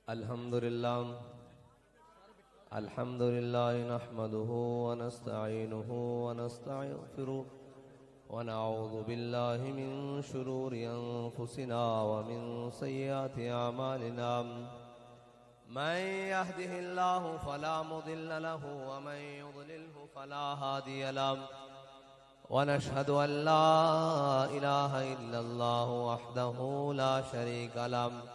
अल्हम्दुलिल्लाह नहमदुहु व नस्तईनुहु व नस्तगफिरुहु व नऊज़ु बिल्लाहि मिन शुरूरि अनफुसिना व मिन सय्यिआति अमालिना मन यहदिहिल्लाहु फला मुदिल्ल लहु व मन युद्लिल्हु फला हादिय लहु व नशहदु अन ला इलाहा इल्लल्लाहु वहदहु ला शरीका लहु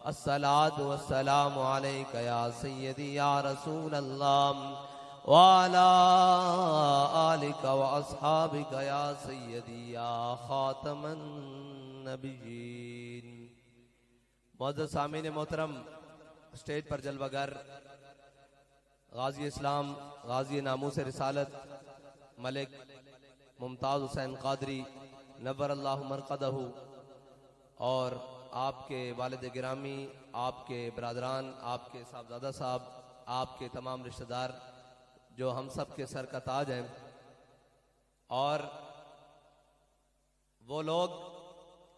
अस्सलातु वस्सलामु अलैका या सय्यदी या रसूल अल्लाह व अला आलिका व अस्हाबिका या सय्यदी या खातमन नबिय्यीन। मुअज़्ज़ज़ सामीन मोहतरम, स्टेज पर जलवागर गाजी इस्लाम, गाजी नामूस रिसालत मलिक मुमताज़ हुसैन क़ादरी नव्वर अल्लाहु मरक़दहु और आपके वालिद गिरामी, आपके बरादरान, आपके साहबजादा साहब, आपके तमाम रिश्तेदार जो हम सब के सर का ताज हैं, और वो लोग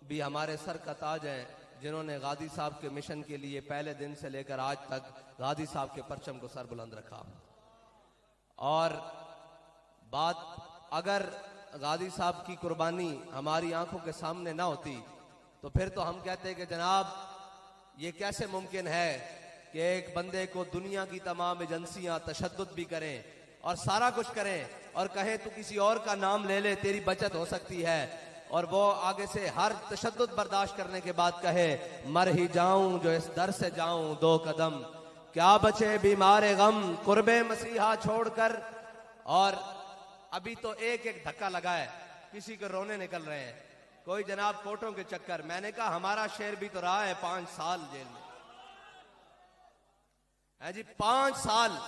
भी हमारे सर का ताज हैं जिन्होंने गाजी साहब के मिशन के लिए पहले दिन से लेकर आज तक गाजी साहब के परचम को सर बुलंद रखा। और बात अगर गाजी साहब की कुर्बानी हमारी आंखों के सामने ना होती तो फिर तो हम कहते हैं कि जनाब ये कैसे मुमकिन है कि एक बंदे को दुनिया की तमाम एजेंसियां तशद्दुद भी करें और सारा कुछ करें और कहें तू किसी और का नाम ले ले तेरी बचत हो सकती है, और वो आगे से हर तशद्दुद बर्दाश्त करने के बाद कहे मर ही जाऊं जो इस दर से जाऊं दो कदम, क्या बचे बीमारे गम कुर्बे मसीहा छोड़कर। और अभी तो एक एक धक्का लगा है, किसी को रोने निकल रहे हैं, कोई जनाब कोर्टों के चक्कर। मैंने कहा हमारा शेर भी तो रहा है 5 साल जेल में है जी, 5 साल,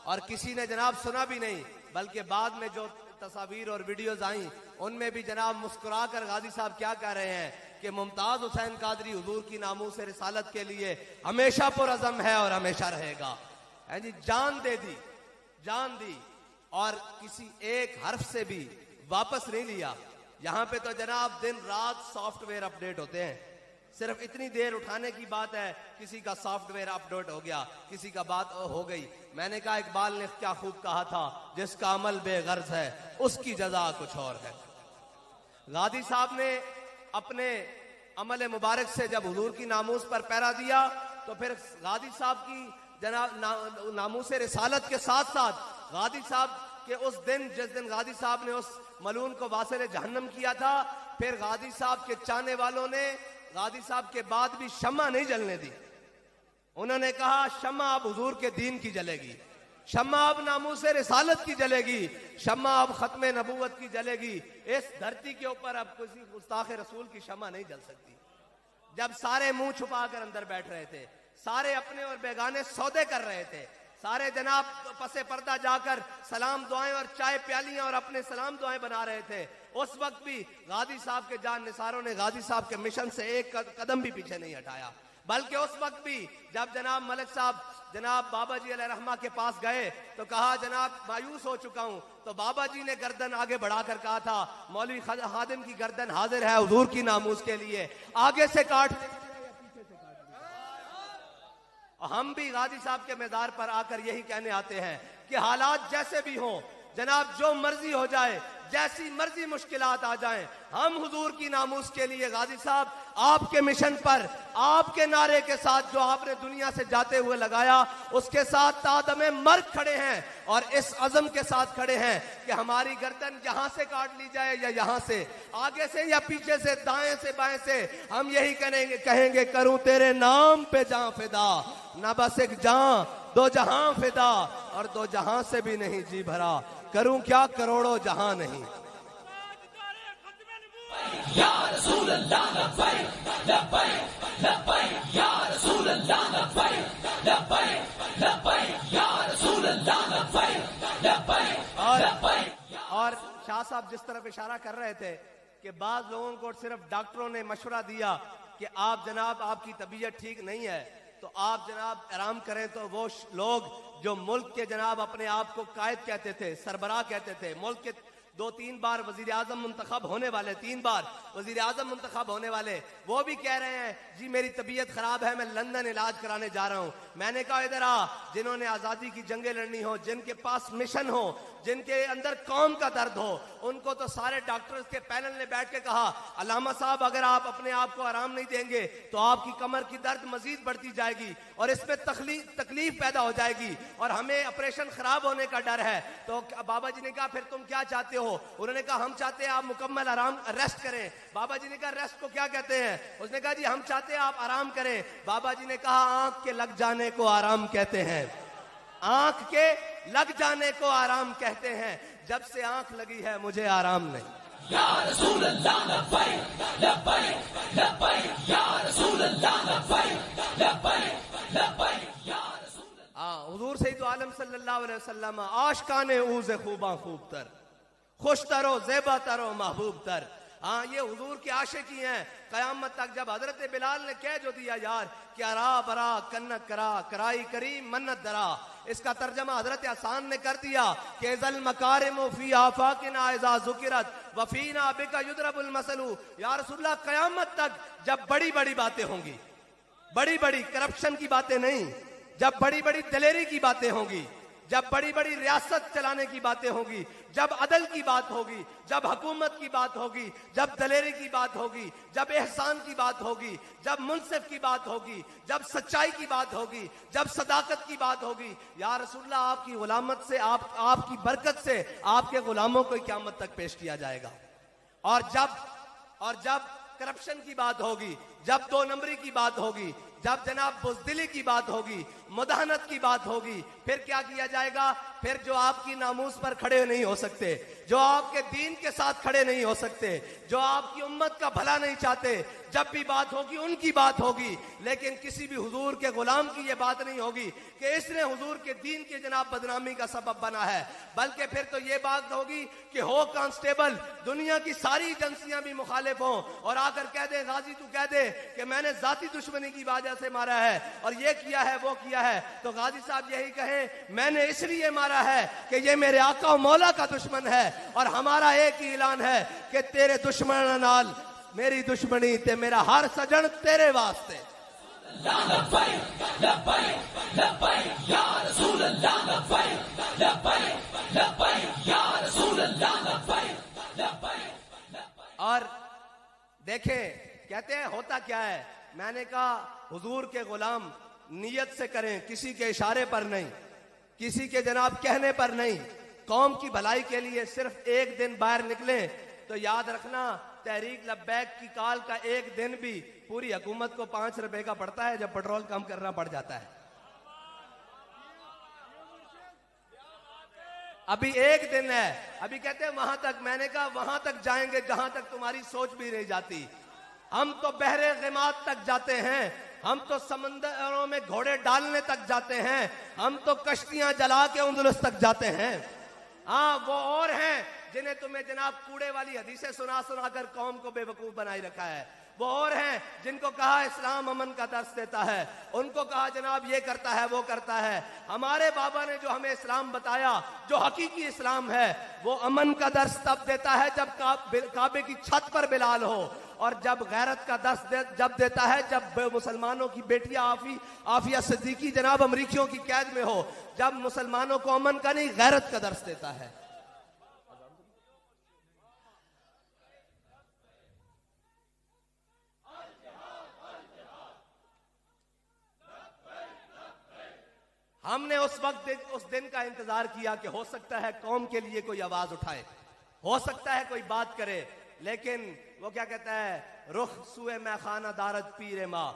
और किसी ने जनाब सुना भी नहीं, बल्कि बाद में जो तस्वीर और वीडियोस आई उनमें भी जनाब मुस्कुरा कर गाजी साहब क्या कह रहे हैं कि मुमताज हुसैन कादरी हुजूर की नामूस रिसालत के लिए हमेशा पुरअज़म है और हमेशा रहेगा, है जी। जान दे दी, जान दी, और किसी एक हर्फ से भी वापस नहीं लिया। यहाँ पे तो जनाब दिन रात सॉफ्टवेयर अपडेट होते हैं, सिर्फ इतनी देर उठाने की बात है, किसी का सॉफ्टवेयर अपडेट हो गया, किसी का बात हो गई। मैंने कहा इकबाल ने क्या खूब कहा था, जिसका अमल बेगर्ज है उसकी जजा कुछ और है। गाजी साहब ने अपने अमल मुबारक से जब हुजूर की नामूस पर पहरा दिया तो फिर गाजी साहब की जनाब नामूस रिसालत के साथ साथ गाजी साहब के उस दिन जिस दिन गाजी साहब ने उस मलून को वासिल जहन्नम किया था, फिर गाजी साहब के चाहने वालों ने गाजी साहब के बाद भी शम्मा नहीं जलने दी। उन्होंने कहा शम्मा अब हुजूर के दीन की जलेगी, शम्मा अब नामूस रिसालत की जलेगी, शम्मा अब खत्म नबूवत की जलेगी। इस धरती के ऊपर अब किसी गुस्ताख रसूल की शम्मा नहीं जल सकती। जब सारे मुंह छुपा कर अंदर बैठ रहे थे, सारे अपने और बेगाने सौदे कर रहे थे, सारे जनाब पसे पर्दा जाकर सलाम दुआएं और चाय प्यालियां और अपने सलाम दुआएं बना रहे थे, उस वक्त भी गाजी साहब के जान निसारों ने गाजी साहब के मिशन से एक कदम भी पीछे नहीं हटाया। बल्कि उस वक्त भी जब जनाब मलिक साहब जनाब बाबा जी अलैहि रहमा के पास गए तो कहा जनाब मायूस हो चुका हूं, तो बाबा जी ने गर्दन आगे बढ़ाकर कहा था मौलवी खादिम की गर्दन हाजिर है हुजूर की नामूस के लिए, आगे से काट हम भी गाजी साहब के मैदार पर आकर यही कहने आते हैं कि हालात जैसे भी हों, जनाब जो मर्जी हो जाए, जैसी मर्जी मुश्किलात आ जाएं, हम हुजूर की नामूस के लिए गाजी साहब आपके मिशन पर, आपके नारे के साथ जो आपने दुनिया से जाते हुए लगाया, उसके साथ तादमे मर्ग खड़े हैं और इस अज़म के साथ खड़े हैं कि हमारी गर्दन यहां से काट ली जाए या यहां से, आगे से या पीछे से, दाएं से बाएं से, हम यही कहेंगे करूं तेरे नाम पे जान फिदा, ना बस एक जान दो जहां फिदा, और दो जहां से भी नहीं जी भरा, करूं क्या करोड़ों जहां नहीं। या रसूल अल्लाह लब्बैक लब्बैक लब्बैक या रसूल अल्लाह लब्बैक लब्बैक लब्बैक या रसूल अल्लाह लब्बैक लब्बैक। और शाह साहब जिस तरफ इशारा कर रहे थे कि बाज लोगों को सिर्फ डॉक्टरों ने मशवरा दिया कि आप जनाब आपकी तबीयत ठीक नहीं है तो आप जनाब आराम करें, तो वो लोग जो मुल्क के जनाब अपने आप को कायद कहते थे, सरबराह कहते थे, मुल्क के 2-3 बार वजीर आजम मुंतखब होने वाले, 3 बार वजीर आजम मुंतखब होने वाले, वो भी कह रहे हैं जी मेरी तबीयत खराब है, मैं लंदन इलाज कराने जा रहा हूं। मैंने कहा इधर आ, जिन्होंने आजादी की जंगें लड़नी हो, जिनके पास मिशन हो, जिनके अंदर कौम का दर्द हो, उनको तो सारे डॉक्टर्स के पैनल ने बैठ के कहा अल्लामा साहब अगर आप अपने आप को आराम नहीं देंगे तो आपकी कमर की दर्द मजीद बढ़ती जाएगी और इसमें तकलीफ पैदा हो जाएगी और हमें ऑपरेशन खराब होने का डर है। तो बाबा जी ने कहा फिर तुम क्या चाहते हो? उन्होंने कहा हम चाहते हैं आप मुकम्मल आराम, रेस्ट करें। बाबा जी ने कहा रेस्ट को क्या कहते हैं? उसने कहा जी हम चाहते हैं आप आराम करें। बाबा जी ने कहा आंख के लग जाने को आराम कहते हैं, आंख के लग जाने को आराम कहते हैं, जब से आंख लगी है मुझे आराम नहीं। या रसूल अल्लाह लब्बैक लब्बैक लब्बैक या रसूल अल्लाह लब्बैक लब्बैक लब्बैक या रसूल। हुजूर सैयद आलम सल्लल्लाहु अलैहि वसल्लम आशिकाने ऊज़े खूबा खूब तर, खुश तरो ज़ेबा तरो महबूब तर। हाँ ये हुजूर के आशिकी हैं कयामत तक। जब हजरत बिलाल ने कह जो दिया यार कि अरा बरा कन्नत करा कराई करी मन्नत दरा, इसका तर्जमा हजरत हसन ने कर दिया कि जल मकारिम फी आफाकिना इज़ा ज़ुकिरत वफीना बिका युद्रबुल मसलू। या रसूलल्लाह कयामत तक जब बड़ी बड़ी बातें होंगी, बड़ी बड़ी करप्शन की बातें नहीं, जब बड़ी बड़ी दलेरी की बातें होंगी, जब बड़ी बड़ी रियासत चलाने की बातें होगी, जब अदल की बात होगी, जब हुकूमत की बात होगी, जब दलेरी की बात होगी, जब एहसान की बात होगी, जब मुनसिफ की बात होगी, जब सच्चाई की बात होगी, जब सदाकत की बात होगी, या रसूलल्लाह आपकी गुलामत से, आपकी बरकत से आपके गुलामों को क़यामत तक पेश किया जाएगा। और जब करप्शन की बात होगी, जब 2 नंबरी की बात होगी, जब जनाब बुज़दिली की बात होगी, मुदाहनत की बात होगी, फिर क्या किया जाएगा? फिर जो आपकी नामूस पर खड़े नहीं हो सकते, जो आपके दीन के साथ खड़े नहीं हो सकते, जो आपकी उम्मत का भला नहीं चाहते, जब भी बात होगी उनकी बात होगी, लेकिन किसी भी हुजूर के गुलाम की ये बात नहीं होगी कि इसने हुजूर के दीन की जनाब बदनामी का सबब बना है। बल्कि फिर तो ये बात होगी कि हो कांस्टेबल, दुनिया की सारी एजेंसियां भी मुखालिफ हों और आकर कह दे गाजी तू कह दे कि मैंने जाती दुश्मनी की वजह से मारा है और ये किया है वो किया है, तो गाजी साहब यही कहें मैंने इसलिए मारा है कि ये मेरे आका और मौला का दुश्मन है और हमारा एक ही ऐलान है कि तेरे दुश्मन नाल मेरी दुश्मनी ते मेरा हर सजन तेरे वास्ते। और देखें कहते हैं होता क्या है, मैंने कहा हुजूर के गुलाम नियत से करें, किसी के इशारे पर नहीं, किसी के जनाब कहने पर नहीं, कौम की भलाई के लिए सिर्फ एक दिन बाहर निकले तो याद रखना तहरीक लब्बैक की काल का एक दिन भी पूरी हुकूमत को 5 रुपए का पड़ता है जब पेट्रोल कम करना पड़ जाता है। अभी एक दिन है, अभी कहते हैं वहां तक, मैंने कहा वहां तक जाएंगे जहां तक तुम्हारी सोच भी नहीं जाती। हम तो बहरे गिमात तक जाते हैं, हम तो समंदरों में घोड़े डालने तक जाते हैं, हम तो कश्तियां जला के उंदुलस तक जाते हैं। हाँ वो और हैं जिन्हें तुम्हें जनाब कूड़े वाली हदीसें सुना सुना कर कौम को बेवकूफ बनाए रखा है। वो और हैं जिनको कहा इस्लाम अमन का दर्स देता है, उनको कहा जनाब ये करता है वो करता है। हमारे बाबा ने जो हमें इस्लाम बताया, जो हकीकी इस्लाम है, वो अमन का दर्स तब देता है जब काबे की छत पर बिलाल हो, और जब गैरत का दर्स जब देता है जब मुसलमानों की बेटियां आफिया सिद्दीकी जनाब अमरीकियों की कैद में हो, जब मुसलमानों को अमन का नहीं गैरत का दर्स देता है। हमने उस दिन का इंतजार किया कि हो सकता है कौम के लिए कोई आवाज उठाए, हो सकता है कोई बात करे, लेकिन वो क्या कहता है, रुख सुए मैं खाना दारद पीरे माँ,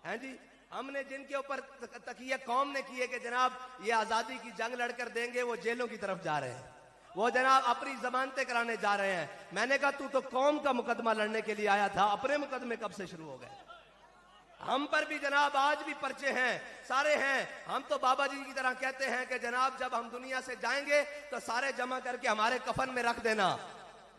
हैं जी। हमने जिनके ऊपर तकिया कौम ने किए कि जनाब ये आजादी की जंग लड़कर देंगे, वो जेलों की तरफ जा रहे हैं, वो जनाब अपनी जमानतें कराने जा रहे हैं। मैंने कहा तू तो कौम का मुकदमा लड़ने के लिए आया था, अपने मुकदमे कब से शुरू हो गए? हम पर भी जनाब आज भी पर्चे हैं, सारे हैं। हम तो बाबा जी की तरह कहते हैं कि जनाब जब हम दुनिया से जाएंगे तो सारे जमा करके हमारे कफन में रख देना,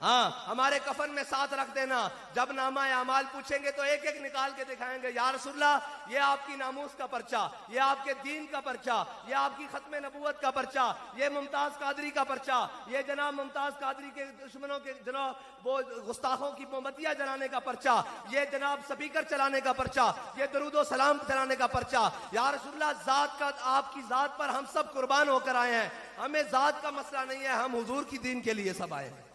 हाँ हमारे कफन में साथ रख देना। जब नामा अमाल पूछेंगे तो एक एक निकाल के दिखाएंगे, या रसूलल्लाह ये आपकी नामूस का पर्चा, ये आपके दीन का पर्चा, ये आपकी खत्म नबूवत का पर्चा, ये मुमताज कादरी का पर्चा, ये जनाब मुमताज कादरी के दुश्मनों के जनाब वो गुस्ताखों की मोमबत्तियां जलाने का पर्चा, ये जनाब स्पीकर चलाने का पर्चा, ये दरूदो सलाम चलाने का पर्चा। या रसूलल्लाह जात का, आपकी जात पर हम सब कुर्बान होकर आए हैं, हमें जात का मसला नहीं है, हम हुजूर की दीन के लिए सब आए हैं।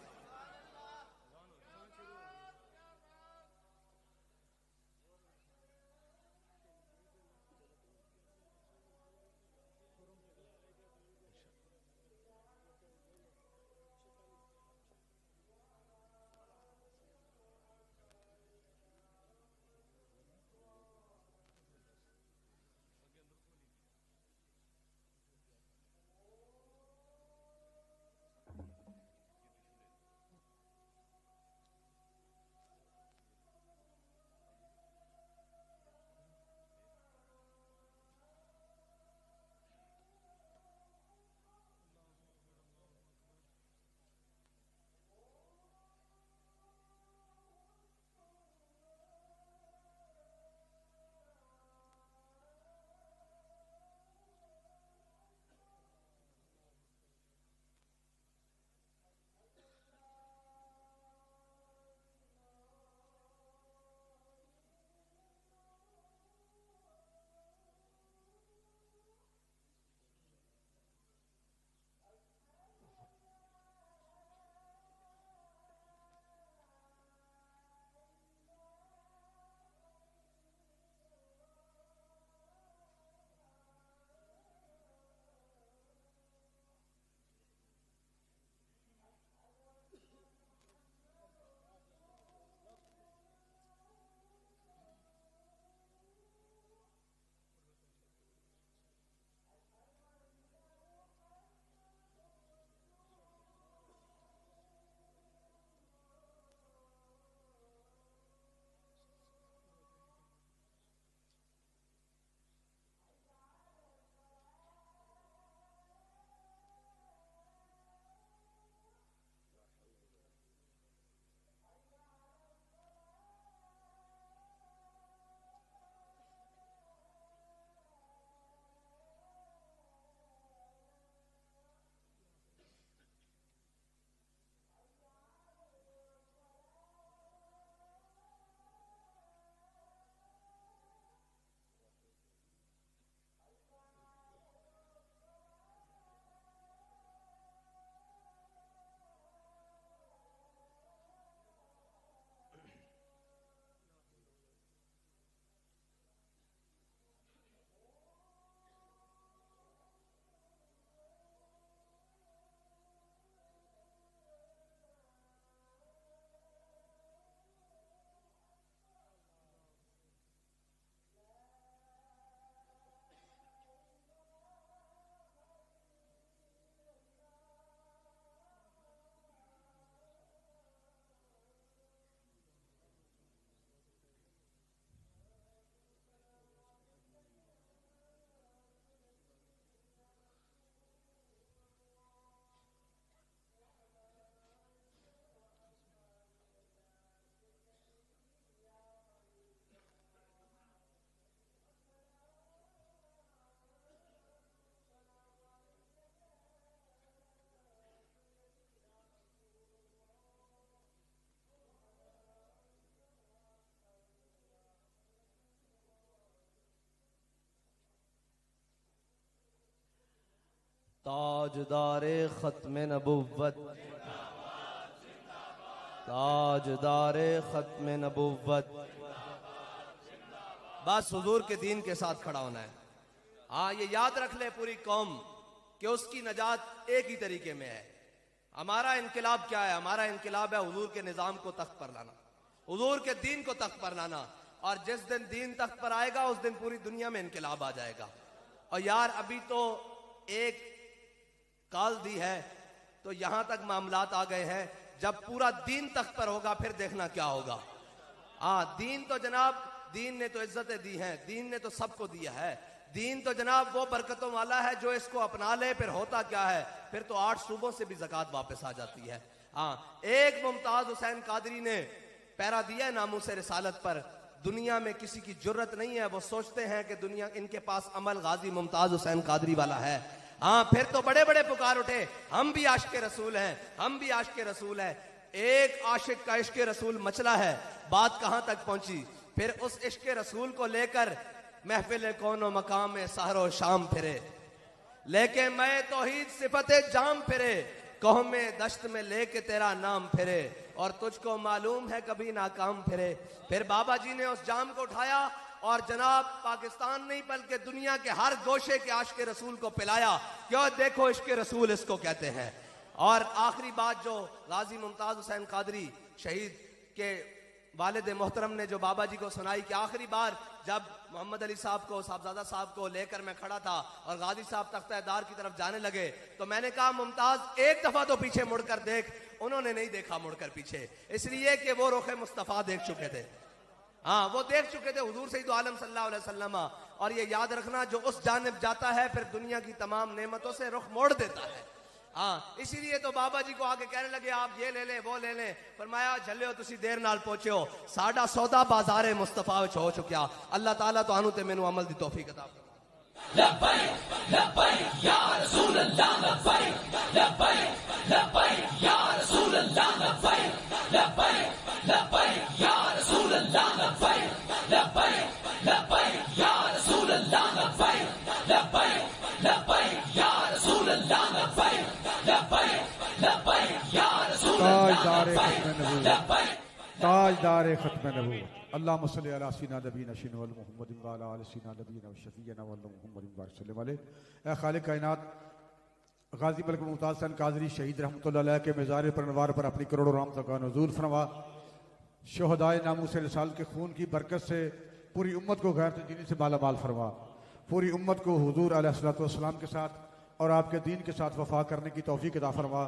ताजदारे खत्म नबुव्वत, ताजदारे खत्म नबुव्वत। बस हुजूर के दीन के साथ खड़ा होना है। हाँ, ये याद रख ले पूरी कौम कि उसकी नजात एक ही तरीके में है। हमारा इनकलाब क्या है? हमारा इनकलाब है हुजूर के निजाम को तख्त पर लाना, हुजूर के दीन को तख्त पर लाना। और जिस दिन दीन तख्त पर आएगा उस दिन पूरी दुनिया में इनकलाब आ जाएगा। और यार अभी तो एक काल दी है तो यहां तक मामलात आ गए हैं, जब पूरा दीन तख्त पर होगा फिर देखना क्या होगा। हाँ, दीन तो जनाब, दीन ने तो इज्जतें दी हैं, दीन ने तो सबको दिया है। दीन तो जनाब वो बरकतों वाला है जो इसको अपना ले। फिर होता क्या है, फिर तो 8 सूबों से भी ज़कात वापस आ जाती है। हाँ, एक मुमताज हुसैन कादरी ने पैरा दिया है नामूस रिसालत पर। दुनिया में किसी की जुर्रत नहीं है, वो सोचते हैं कि दुनिया इनके पास अमल गाजी मुमताज हुसैन कादरी वाला है। हाँ, फिर तो बड़े बड़े पुकार उठे, हम भी आशिक रसूल हैं, हम भी आशिक रसूल हैं। एक आशिक का इश्क रसूल मचला है, बात कहां तक पहुंची। फिर उस इश्क रसूल को लेकर महफिल कोनो मकाम में सहरो शाम फिरे, लेके मैं तौहीद सिफते जाम फिरे, कौमे दश्त में लेके तेरा नाम फिरे, और तुझको मालूम है कभी नाकाम फिरे। फिर बाबा जी ने उस जाम को उठाया और जनाब पाकिस्तान नहीं बल्कि दुनिया के हर गोशे के आशिक रसूल को पिलाया। क्यों? देखो इश्क रसूल इसको कहते हैं। और आखिरी बात जो गाजी मुमताज हुसैन कादरी शहीद के वालिद मोहतरम ने जो बाबा जी को सुनाई कि आखिरी बार जब मोहम्मद अली साहब को, साहबजादा साहब को लेकर मैं खड़ा था और गाजी साहब तख्ता-ए-दार की तरफ जाने लगे, तो मैंने कहा मुमताज एक दफा तो पीछे मुड़कर देख। उन्होंने नहीं देखा मुड़कर पीछे, इसलिए कि वो रुख मुस्तफा देख चुके थे। हाँ, वो देख चुके थे हुजूर सैयद आलम सल्लल्लाहु अलैहि वसल्लम। और ये याद रखना, जो उस जानिब जाता है फिर दुनिया की तमाम नेमतों से रुख मोड़ देता है। हाँ, इसीलिए तो बाबा जी को आके कहने लगे आप ये ले लें वो ले लें। फरमाया झल्लियो तुसी देर नाल पहुंचे हो, साडा सौदा बाजारे मुस्तफा विच हो चुकिया। अल्लाह ताला तुहानू ते मैनू अमल दी तौफीक अता फरमाए। लब्बैक लब्बैक या रसूल अल्लाह, लब्बैक लब्बैक लब्बैक या रसूल अल्लाह, लब्बैक लब्बैक लब्बैक या रसूल अल्लाह, लब्बैक लब्बैक लब्बैक या रसूल अल्लाह, लब्बैक लब्बैक लब्बैक या रसूल अल्लाह, लब्बैक लब्बैक लब्बैक या रसूल अल्लाह। ताजदार खत्म नबूवत अल्लाहुम्मा सल्ली अला सीना नबीना शिनवल मुहम्मदिन व अला आलि सीना नबीना व शफीना व मुहम्मदिन व सल्लल्लाहु अलैहि। ए खालिक कायनात, गाजी मलिक मुमताज हुसैन कादरी शहीद रहमतुल्लाह अलैह के मज़ार परनवार पर अपनी करोड़ों रहमतों का नुज़ूल फरमा। शोहदाए नामूस रिसाल के खून की बरकत से पूरी उम्मत को गैरत दीनी से माला माल फरमा। पूरी उम्मत को हुजूर अलैहिस्सलातु वस्सलाम के साथ और आपके दीन के साथ वफा करने की तौफीक अता फरमा।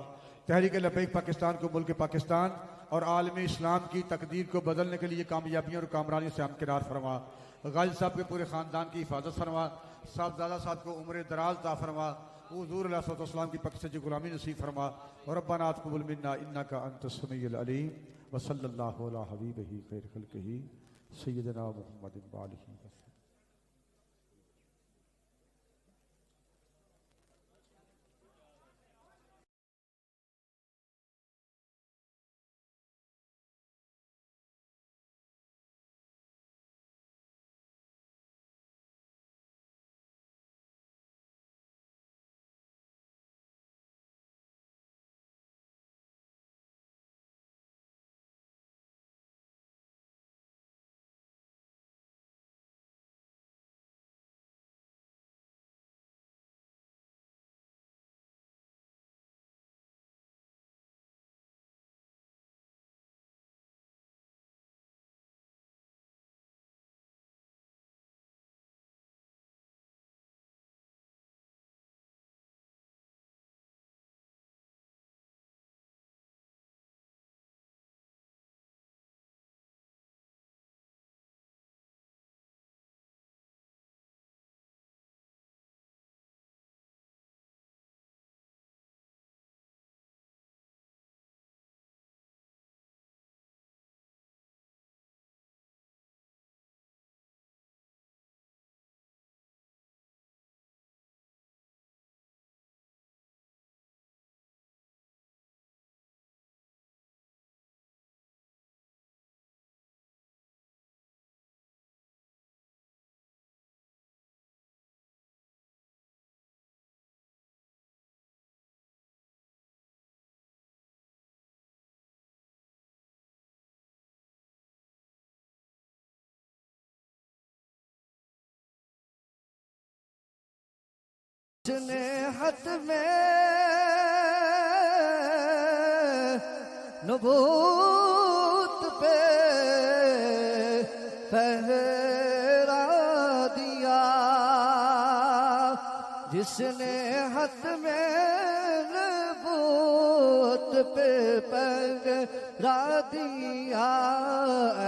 तहरीक लबैक पाकिस्तान को मुल्क पाकिस्तान और आलमी इस्लाम की तकदीर को बदलने के लिए कामयाबियों और कामरानियों से हमकिनार फरमा। गाजी साहब के पूरे ख़ानदान की हिफाजत फरमा। साहबजादा साहब को उम्र दराज दा फरमा। हुजूर अलैहिस्सलाम की पक्ष से जो गुलामी नसीब फरमा। और रब्बना तक़ब्बल मिन्ना इन्नका अंतस समीउल अलीम व सल्लल्लाहु अला हबीबिही खैर खल्क़िही सय्यिदना मुहम्मदिन व आलिही। जिसने हद में नबूत पे पहरा दिया, जिसने हद में नबूत पे पहरा दिया,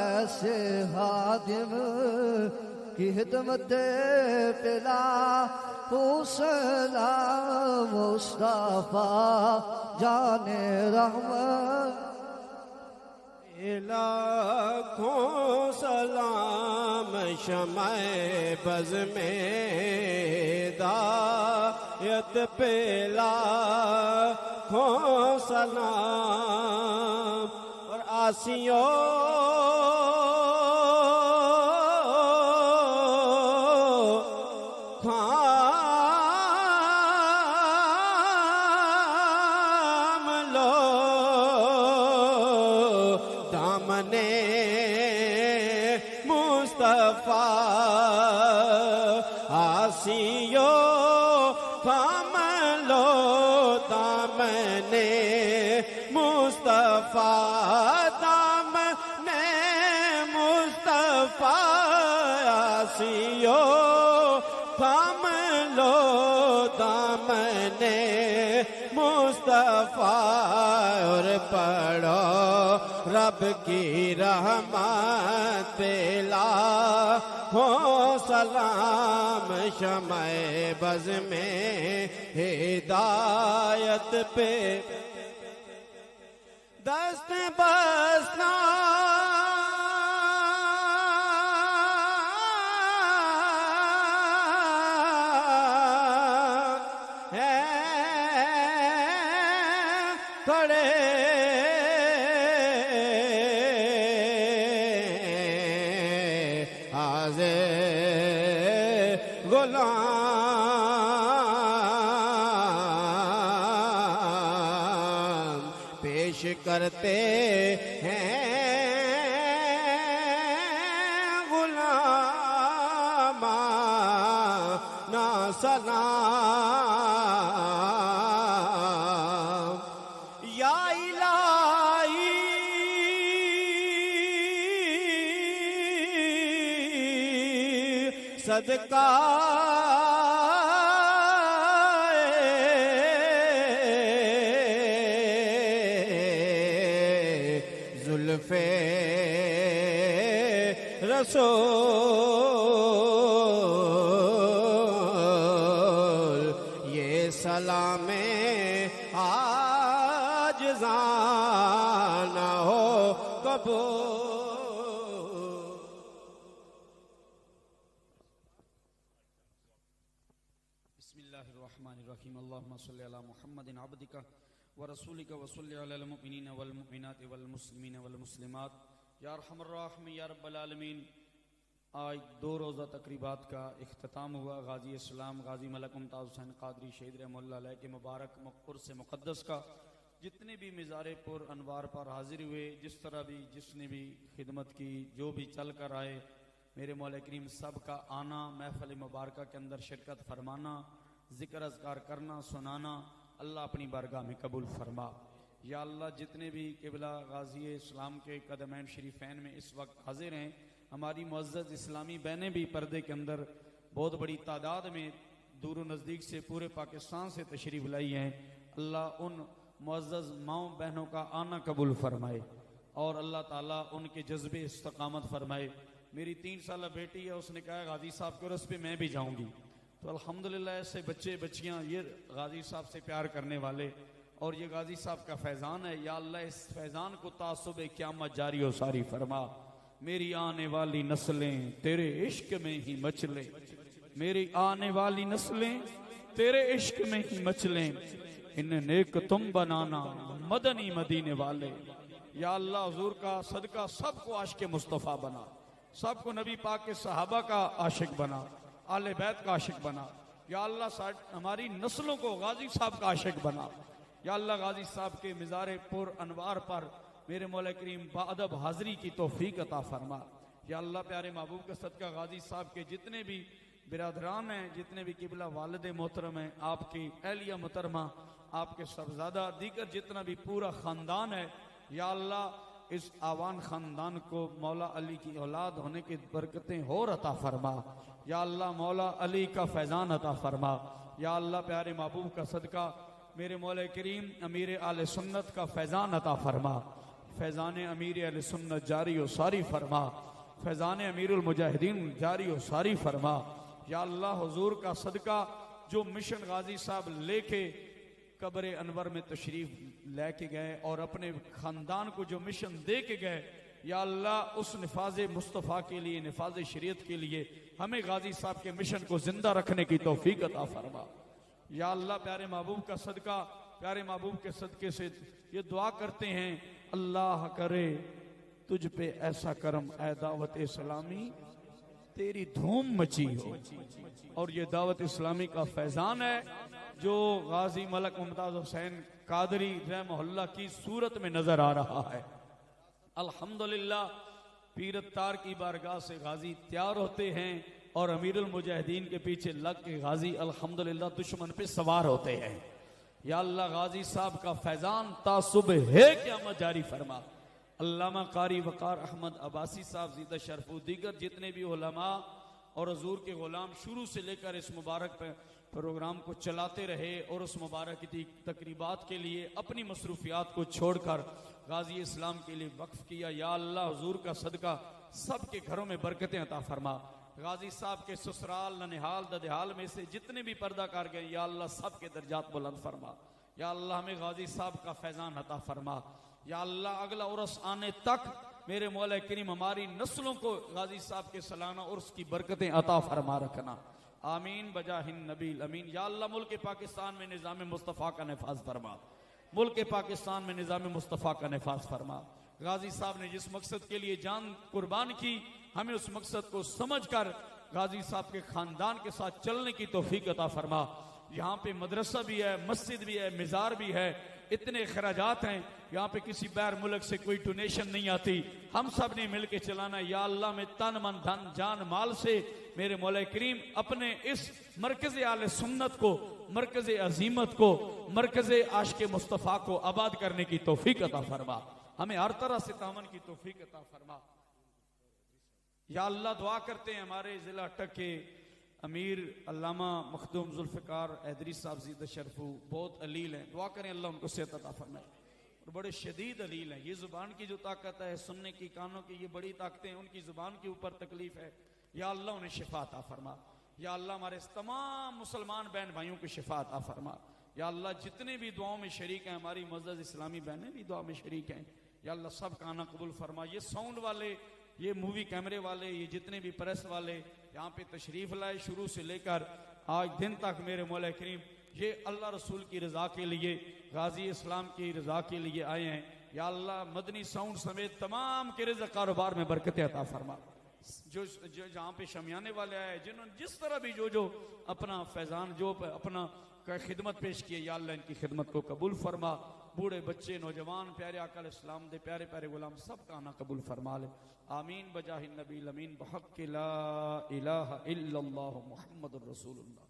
ऐसे हादिम की हिदमत पिला सलाम मुस्तफा जाने रहमत। लाखों सलाम शमाए बज़ में दायत पे, लाखों सलाम और आसियों मुस्तफा आसियो थाम लो दामने मुस्तफा, दामने मुस्तफा आसियो थाम लो दामने मुस्तफा और पढ़ो रब की रहमत पेला हो सलाम शमाए बज़ में हिदायत पे दस्त बसना है खड़े गुलाम पेश करते हैं गुलाम ना सलाम या इलाही सदका जुल्फे रसूल ये सलामे आज जाना हो कबूल। बिस्मिल्लाहिर्रहमानिर्रहीम। अल्लाहुम्मा सल्लि अला मुहम्मदिन अब्दिका व रसूलिका व सल्लि अलल मुमिनीना वल मुमिनाति वल मुस्लिमीना वल मुस्लिमात या अरहमर राहिमीन या रब्बल आलमीन। आज 2 रोज़ा तकरीबात का इख्तिताम हुआ गाजी इस्लाम गाजी मलक मुमताज़ हुसैन क़ादरी शहीद रहमतुल्लाह अलैह के मुबारक मक़बूर से मुक़द्दस का। जितने भी मिज़ारे पुर अनवार पर हाजिर हुए, जिस तरह भी जिसने भी खिदमत की, जो भी चल कर आए, मेरे मौला करीम सब का आना, महफ़िल मुबारक के अंदर शिरकत फरमाना, ज़िक्र अज़कार करना, सुनाना, अल्लाह अपनी बारगाह में कबूल फरमा। या अल्लाह जितने भी क़िबला गाज़ी इस्लाम के कदमैन शरीफ़ैन में इस वक्त हाजिर हैं, हमारी मुअज़्ज़ज़ इस्लामी बहनें भी पर्दे के अंदर बहुत बड़ी तादाद में दूर नज़दीक से पूरे पाकिस्तान से तशरीफ़ लाई हैं। अल्लाह उन मुअज़्ज़ज़ माओ बहनों का आना कबूल फरमाए और अल्लाह ताला उनके जज्बे इस्तकामत फरमाए। मेरी 3 साल बेटी है, उसने कहा गाजी साहब के रस पे मैं भी जाऊंगी। तो अल्हम्दुलिल्लाह ऐसे बच्चे बच्चियां ये गाजी साहब से प्यार करने वाले, और ये गाजी साहब का फैज़ान है। या अल्लाह इस फैज़ान को तासुबे क़यामत जारी और सारी फरमा। मेरी आने वाली नस्लें तेरे इश्क में ही मचलें, मेरी आने वाली नस्लें तेरे इश्क में ही मचलें, इन्हें नेक तुम बनाना मदनी मदीने वाले। या अल्लाह हुजूर का सदका सबको आशिक मुस्तफ़ा बना, सबको नबी पाक के सहाबा का आशिक बना, आले बैत का आशिक बना। या अल्लाह हमारी नस्लों को गाजी साहब का आशिक बना। या अल्लाह गाजी साहब के मिज़ारे पुर अनवार पर मेरे मौला करीम बाअदब हाज़री की तौफीक अता फरमा। या अल्लाह प्यारे महबूब के सदका गाजी साहब के जितने भी बिरादरान हैं, जितने भी किबला वालिद मोहतरम हैं, आपकी अहलिया मोहतरमा, आपके सरजादा, दीगर जितना भी पूरा ख़ानदान है, या अल्लाह इस आवान ख़ानदान को मौला अली की औलाद होने की बरकतें और अता फरमा। या अल्लाह मौला अली का फैज़ान अता फरमा। या अल्लाह प्यारे महबूब का सदका मेरे मौला करीम अमीर आले सुन्नत का फैज़ान अता फरमा। फैज़ान अमीर आले सुन्नत जारी व सारी फरमा। फैज़ान अमीरुल मुजाहिदीन जारी व सारी फरमा। या अल्लाह हुजूर का सदका जो मिशन गाजी साहब लेके कब्र अनवर में तशरीफ लेके गए और अपने खानदान को जो मिशन दे के गए, या अल्लाह उस निफाज मुस्तफ़ा के लिए, निफाज शरीयत के लिए हमें गाजी साहब के मिशन को जिंदा रखने की तौफीक अता फरमा। या अल्लाह प्यारे महबूब का सदका, प्यारे महबूब के सदके से ये दुआ करते हैं, अल्लाह करे तुझ पे ऐसा करम ऐ दावत इस्लामी तेरी धूम मची हो। और ये दावत इस्लामी का फैजान है जो गाजी मलक मुमताज हुसैन कादरी रहमहुल्लाह की सूरत में नजर आ रहा है। अल्हम्दुलिल्लाह पीरत्तार की बारगाह से गाजी तैयार होते हैं और अमीरुल मुजाहिदीन के पीछे लग के गाजी अल्हम्दुलिल्लाह दुश्मन पे सवार होते हैं। या अल्लाह गाजी साहब का फैजान तासुब है क़यामत जारी फरमा। अल्लामा कारी वकार अहमद अब्बासी साहब ज़ीदा शरफू, दीगर जितने भी उलमा और हजूर के गुलाम शुरू से लेकर इस मुबारक प्रोग्राम को चलाते रहे और उस मुबारक की तकरीबात के लिए अपनी मसरूफियात को छोड़कर गाजी इस्लाम के लिए वक्फ किया। या अल्लाह हुजूर का सदका सबके घरों में बरकतें अता फरमा। गाजी साहब के ससुराल, ननिहाल, ददिहाल में से जितने भी पर्दा कर गए, या अल्लाह सबके दर्जात बुलंद फरमा। या अल्लाह हमें गाजी साहब का फैजान अता फरमा। या अल्लाह अगला उर्स आने तक मेरे मौला करीम हमारी नस्लों को गाजी साहब के सालाना उर्स की बरकतें अता फरमा रखना। आमीन बजाहिन नबील अमीन। या अल्लाह मुल्क पाकिस्तान में निज़ाम मुस्तफ़ा का नफाज फरमा। मुल्क पाकिस्तान में निज़ाम मुस्तफ़ा का नफाज फरमा। गाजी साहब ने जिस मकसद के लिए जान कुर्बान की, हमें उस मकसद को समझ कर गाजी साहब के खानदान के साथ चलने की तौफीक अता फरमा। यहाँ पे मदरसा भी है, मस्जिद भी है, मिज़ार भी है, इतने खराजात हैं, यहाँ पे किसी बैर मुल्क से कोई डोनेशन नहीं आती, हम सब ने मिल के चलाना। या अल्लाह में तन मन धन जान माल से मेरे मौला करीम अपने इस मरकज़ आले सुन्नत को, मरकज़ अजीमत को, मरकज़ आशिक़ मुस्तफ़ा को आबाद करने की तौफीक अता फरमा। हमें हर तरह से तामन की तौफीक अता फरमा। या अल्लाह दुआ करते हैं हमारे जिला अटक के अमीर अल्लामा मखदूम जुल्फ़िकार हैदरी साहब ज़ीदा शरफू बहुत अलील हैं, दुआ करें अल्लाह उनको सेहत अता फरमाए और बड़े शदीद अलील हैं। ये ज़ुबान की जो ताकत है, सुनने की, कानों की, ये बड़ी ताकतें उनकी ज़ुबान के ऊपर तकलीफ है। या अल्लाह उन्हें शिफा अता फरमा। या अल्लाह हमारे तमाम मुसलमान बहन भाइयों को शिफा अता फरमा। या अल्लाह जितने भी दुआओं में शरीक हैं, हमारी मुअज़्ज़ज़ इस्लामी बहनें भी दुआ में शरीक हैं, या अल्लाह सब का आना कबूल फरमा। ये साउंड वाले, ये मूवी कैमरे वाले, ये जितने भी प्रेस वाले यहाँ पे तशरीफ लाए शुरू से लेकर आज दिन तक मेरे मौला करीम ये अल्लाह रसूल की रज़ा के लिए, गाजी इस्लाम की रज़ा के लिए आए हैं। या अल्लाह मदनी साउंड समेत तमाम के रिज़्क़ कारोबार में बरकतें अता फरमा। जो जहाँ पे शमियाने वाले आए, जिन्होंने जिस तरह भी जो अपना फैज़ान, जो अपना खिदमत पेश किए, या अल्लाह इनकी खिदमत को कबूल फरमा। बूढ़े बच्चे, नौजवान, प्यारे आका इस्लाम दे प्यारे प्यारे गुलाम सब का आना कबूल फरमा ले। आमीन बजाहिन नबी अमीन बहक़ ला इलाहा इल्लल्लाह मुहम्मदुर रसूलुल्लाह।